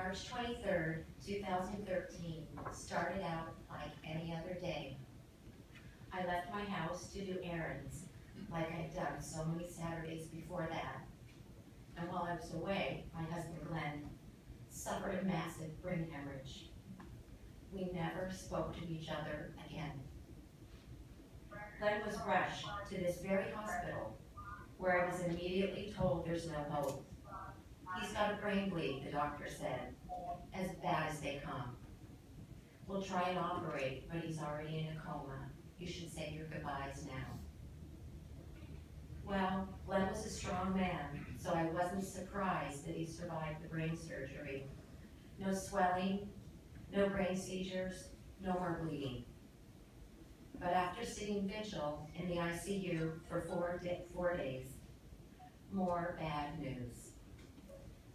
March 23rd, 2013 started out like any other day. I left my house to do errands, like I'd done so many Saturdays before that. And while I was away, my husband Glenn suffered a massive brain hemorrhage. We never spoke to each other again. Glenn was rushed to this very hospital, where I was immediately told there's no hope. He's got a brain bleed, the doctor said, as bad as they come. We'll try and operate, but he's already in a coma. You should say your goodbyes now. Well, Glenn was a strong man, so I wasn't surprised that he survived the brain surgery. No swelling, no brain seizures, no more bleeding. But after sitting vigil in the ICU for 4 days, more bad news.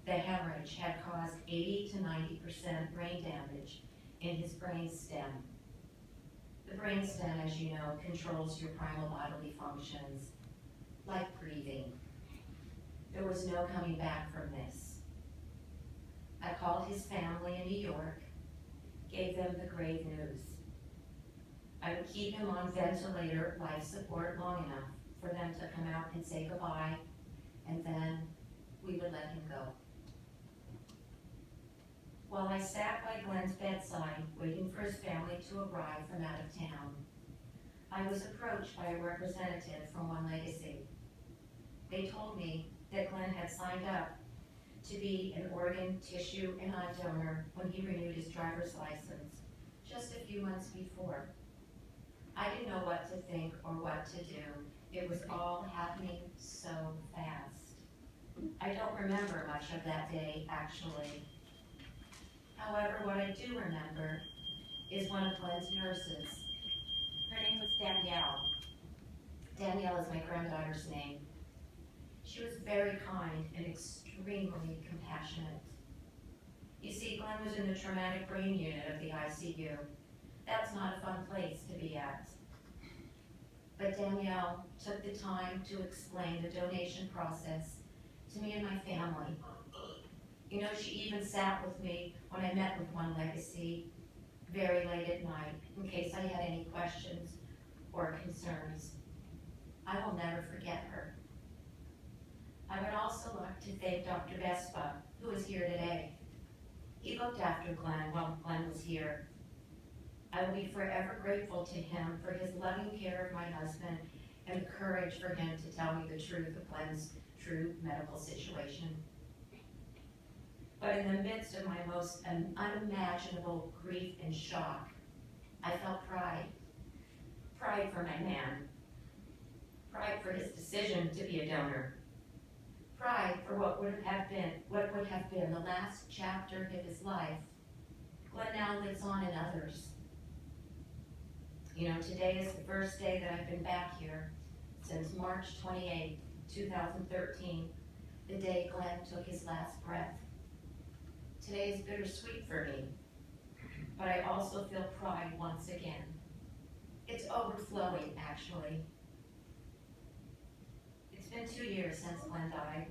The hemorrhage had caused 80 to 90% brain damage in his brain stem. The brain stem, as you know, controls your primal bodily functions, like breathing. There was no coming back from this. I called his family in New York, gave them the grave news. I would keep him on ventilator life support long enough for them to come out and say goodbye, and then we would let him go. While I sat by Glenn's bedside, waiting for his family to arrive from out of town, I was approached by a representative from One Legacy. They told me that Glenn had signed up to be an organ, tissue, and eye donor when he renewed his driver's license just a few months before. I didn't know what to think or what to do. It was all happening so fast. I don't remember much of that day, actually. However, what I do remember is one of Glenn's nurses. Her name was Danielle. Danielle is my granddaughter's name. She was very kind and extremely compassionate. You see, Glenn was in the traumatic brain unit of the ICU. That's not a fun place to be at. But Danielle took the time to explain the donation process to me and my family. You know, she even sat with me when I met with One Legacy very late at night in case I had any questions or concerns. I will never forget her. I would also like to thank Dr. Vespa, who is here today. He looked after Glenn while Glenn was here. I will be forever grateful to him for his loving care of my husband and the courage for him to tell me the truth of Glenn's true medical situation. But in the midst of my most unimaginable grief and shock, I felt pride. Pride for my man. Pride for his decision to be a donor. Pride for what would have been the last chapter of his life. Glenn now lives on in others. You know, today is the first day that I've been back here since March 28, 2013, the day Glenn took his last breath. Today is bittersweet for me, but I also feel pride once again. It's overflowing, actually. It's been 2 years since Glenn died.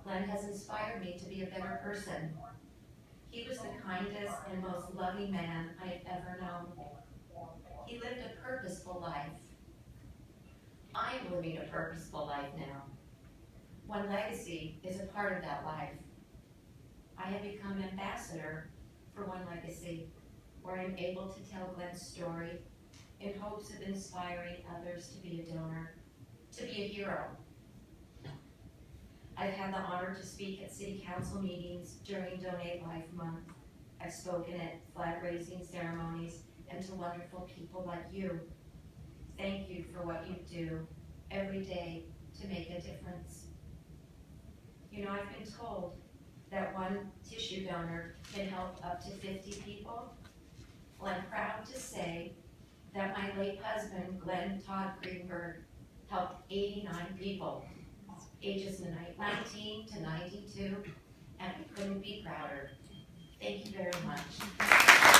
Glenn has inspired me to be a better person. He was the kindest and most loving man I have ever known. He lived a purposeful life. I'm living a purposeful life now. One Legacy is a part of that life. I have become an ambassador for One Legacy, where I'm able to tell Glenn's story in hopes of inspiring others to be a donor, to be a hero. I've had the honor to speak at City Council meetings during Donate Life Month. I've spoken at flag-raising ceremonies and to wonderful people like you. Thank you for what you do every day to make a difference. You know, I've been told that one tissue donor can help up to 50 people. Well, I'm proud to say that my late husband, Glenn Todd Greenberg, helped 89 people, ages 19 to 92, and I couldn't be prouder. Thank you very much.